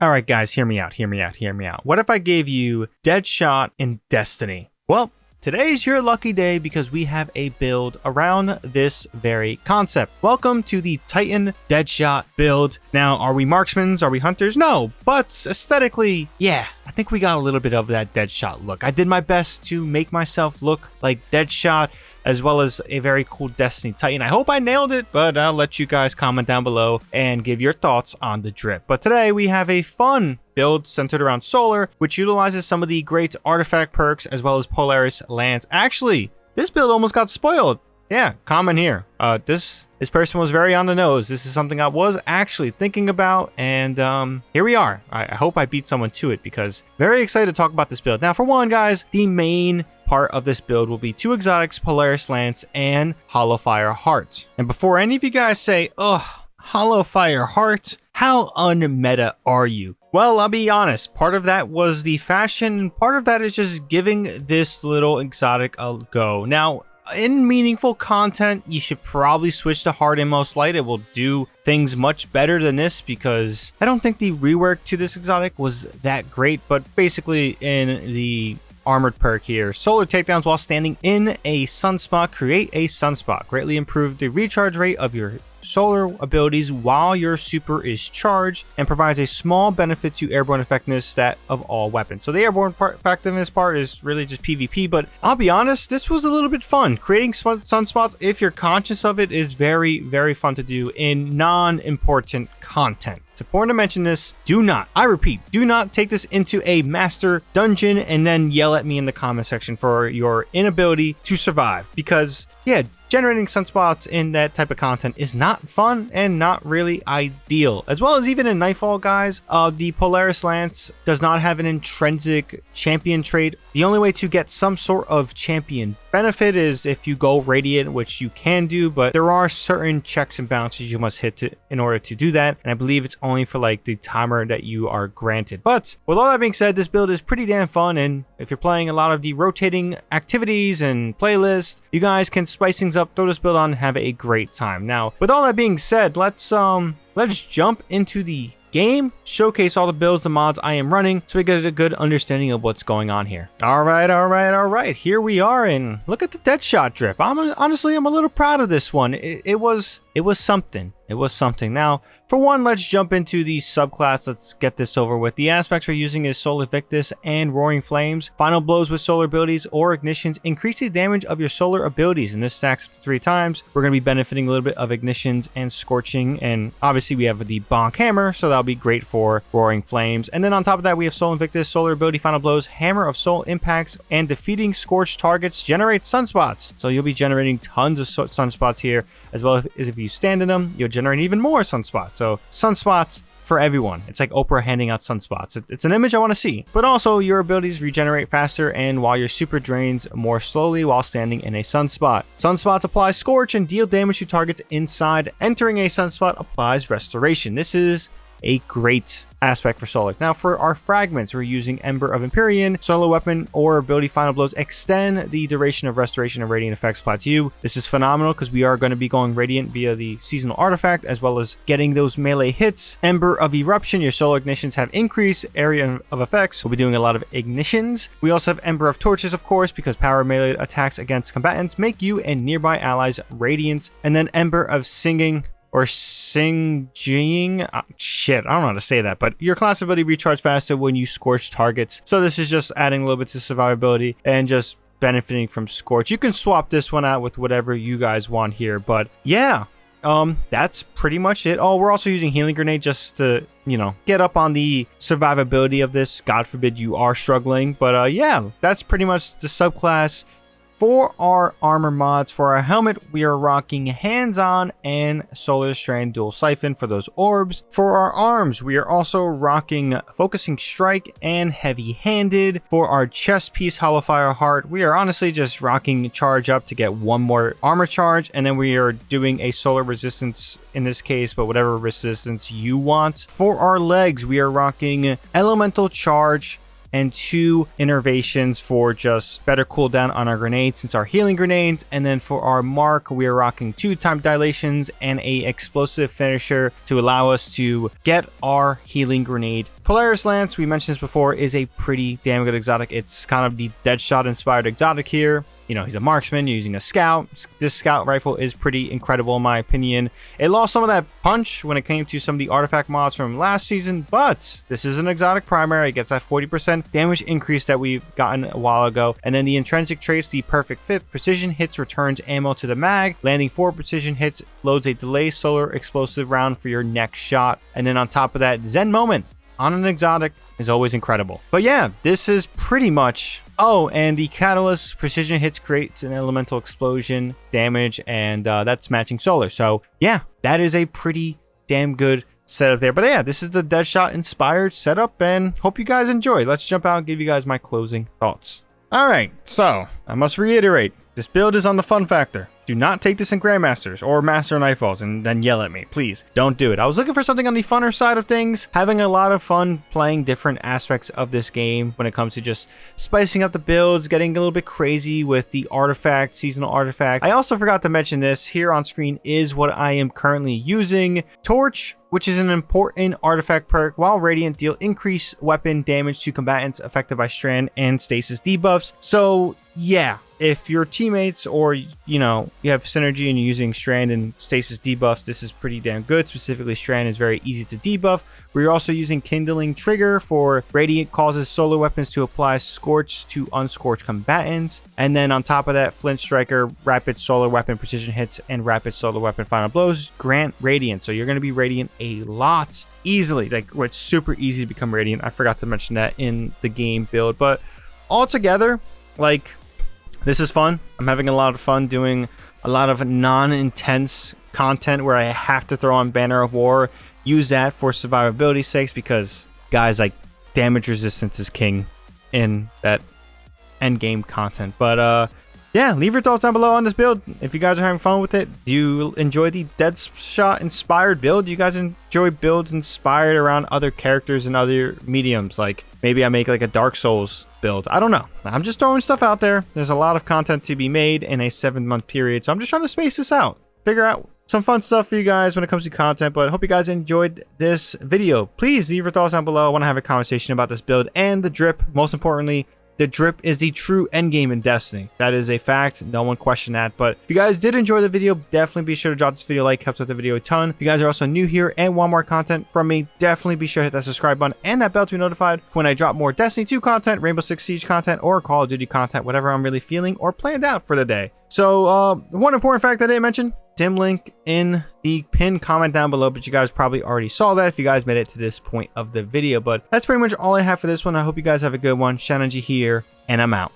All right, guys, hear me out, hear me out, hear me out. What if I gave you Deadshot in Destiny? Well, today's your lucky day because we have a build around this very concept. Welcome to the Titan Deadshot build. Now, are we marksmen? Are we hunters? No, but aesthetically, yeah, I think we got a little bit of that Deadshot look. I did my best to make myself look like Deadshot, as well as a very cool Destiny Titan. I hope I nailed it, but I'll let you guys comment down below and give your thoughts on the drip. But today we have a fun build centered around Solar, which utilizes some of the great artifact perks as well as Polaris Lance. Actually, this build almost got spoiled. Yeah, comment here. This person was very on the nose. This is something I was actually thinking about, and here we are. I hope I beat someone to it because very excited to talk about this build. Now, for one, guys, the main part of this build will be 2 exotics, Polaris Lance and Hollowfire Heart. And before any of you guys say, ugh, Hollowfire Heart, how unmeta are you? Well, I'll be honest, part of that was the fashion, and part of that is just giving this little exotic a go. Now, in meaningful content, you should probably switch to Hard and Most Light. It will do things much better than this because I don't think the rework to this exotic was that great, but basically in the armored perk here, solar takedowns while standing in a sunspot, create a sunspot, greatly improve the recharge rate of your solar abilities while your super is charged, and provides a small benefit to airborne effectiveness stat of all weapons. So the airborne effectiveness part is really just PvP, but I'll be honest, this was a little bit fun. Creating sunspots, if you're conscious of it, is very, very fun to do in non-important content. It's important to mention this. Do not, I repeat, do not take this into a master dungeon and then yell at me in the comment section for your inability to survive, because yeah, generating sunspots in that type of content is not fun and not really ideal. As well as even in Nightfall, guys, the Polaris Lance does not have an intrinsic champion trait. The only way to get some sort of champion benefit is if you go Radiant, which you can do, but there are certain checks and balances you must hit in order to do that, and I believe it's only for like the timer that you are granted. But with all that being said, this build is pretty damn fun, and if you're playing a lot of the rotating activities and playlists, you guys can spice things up, throw this build on, and have a great time. Now, with all that being said, let's jump into the game, showcase all the builds, the mods I am running, so we get a good understanding of what's going on here. All right, here we are, and look at the Deadshot drip. Honestly, I'm a little proud of this one. It was something. It was something. Now, for one, let's jump into the subclass. Let's get this over with. The aspects we're using is Solar Victus and Roaring Flames. Final blows with solar abilities or ignitions increase the damage of your solar abilities, and this stacks up to 3 times. We're going to be benefiting a little bit of ignitions and scorching, and obviously we have the Bonk Hammer, so that'll be great for Roaring Flames. And then on top of that, we have Soul Invictus, solar ability, Final blows, Hammer of Soul impacts, and defeating scorched targets generate sunspots. So you'll be generating tons of sunspots here, as well as if you stand in them, you'll generate even more sunspots. So sunspots for everyone. It's like Oprah handing out sunspots. It's an image I want to see. But also, your abilities regenerate faster, and while your super drains more slowly while standing in a sunspot. Sunspots apply Scorch and deal damage to targets inside. Entering a sunspot applies Restoration. This is a great aspect for Solar. Now, for our fragments, we're using Ember of Empyrean, solo weapon or ability Final blows extend the duration of restoration and radiant effects applied to you. This is phenomenal because we are going to be going radiant via the seasonal artifact, as well as getting those melee hits. Ember of Eruption, your solar ignitions have increased area of effects. We'll be doing a lot of ignitions. We also have Ember of Torches, of course, because power melee attacks against combatants make you and nearby allies radiant. And then Ember of Singing, or Singeing. Shit, I don't know how to say that, but your class ability recharge faster when you scorch targets. So this is just adding a little bit to survivability and just benefiting from Scorch. You can swap this one out with whatever you guys want here, but yeah, that's pretty much it. Oh, we're also using Healing Grenade just to, you know, get up on the survivability of this. God forbid you are struggling, but yeah, that's pretty much the subclass. For our armor mods, for our helmet, we are rocking Hands-On and Solar Strand Dual Siphon for those orbs. For our arms, we are also rocking Focusing Strike and Heavy Handed. For our chest piece, Hollowfire Heart, we are honestly just rocking Charge Up to get one more armor charge, and then we are doing a solar resistance in this case, but whatever resistance you want. For our legs, we are rocking Elemental Charge and 2 innervations for just better cooldown on our grenades since our healing grenades. And then for our mark, we are rocking 2 time dilations and a explosive finisher to allow us to get our healing grenade. Polaris Lance, we mentioned this before, is a pretty damn good exotic. It's kind of the Deadshot inspired exotic here. You know, he's a marksman using a scout. This scout rifle is pretty incredible in my opinion. It lost some of that punch when it came to some of the artifact mods from last season, but this is an exotic primary. It gets that 40% damage increase that we've gotten a while ago. And then the intrinsic traits, the perfect fit, precision hits returns ammo to the mag, landing 4 precision hits, loads a delay solar explosive round for your next shot. And then on top of that, Zen Moment on an exotic is always incredible. But yeah, this is pretty much... Oh, and the catalyst precision hits creates an elemental explosion damage, and that's matching solar. So yeah, that is a pretty damn good setup there. But yeah, this is the Deadshot inspired setup, and hope you guys enjoy. Let's jump out and give you guys my closing thoughts. All right, so I must reiterate, this build is on the fun factor. Do not take this in Grandmasters or Master Nightfalls and then yell at me. Please, don't do it. I was looking for something on the funner side of things, having a lot of fun playing different aspects of this game when it comes to just spicing up the builds, getting a little bit crazy with the artifact, seasonal artifact. I also forgot to mention this. Here on screen is what I am currently using. Torch, which is an important artifact perk. While Radiant, deal increased weapon damage to combatants affected by strand and stasis debuffs. So yeah, if your teammates or, you know, you have synergy and you're using strand and stasis debuffs, this is pretty damn good. Specifically, strand is very easy to debuff. We're also using kindling trigger for Radiant causes solar weapons to apply scorch to unscorched combatants. And then on top of that, Flint Striker, rapid solar weapon precision hits, and rapid solar weapon final blows grant Radiant. So you're going to be Radiant a lot easily. Like, it's super easy to become Radiant. I forgot to mention that in the game build, but altogether, like, this is fun. I'm having a lot of fun doing a lot of non-intense content where I have to throw on Banner of War. Use that for survivability sakes because, guys, like, damage resistance is king in that end game content. But yeah, leave your thoughts down below on this build. If you guys are having fun with it, do you enjoy the Deadshot inspired build? Do you guys enjoy builds inspired around other characters and other mediums? Like, maybe I make like a Dark Souls build. I don't know. I'm just throwing stuff out there. There's a lot of content to be made in a 7-month period, so I'm just trying to space this out, figure out some fun stuff for you guys when it comes to content. But I hope you guys enjoyed this video. Please leave your thoughts down below. I want to have a conversation about this build and the drip. Most importantly, the drip is the true endgame in Destiny. That is a fact. No one questioned that. But if you guys did enjoy the video, definitely be sure to drop this video a like. Helps out the video a ton. If you guys are also new here and want more content from me, definitely be sure to hit that subscribe button and that bell to be notified when I drop more Destiny 2 content, Rainbow Six Siege content, or Call of Duty content, whatever I'm really feeling or planned out for the day. So one important fact I didn't mention, dim link in the pinned comment down below, but you guys probably already saw that if you guys made it to this point of the video. But that's pretty much all I have for this one. I hope you guys have a good one. ShadowNinja here, and I'm out.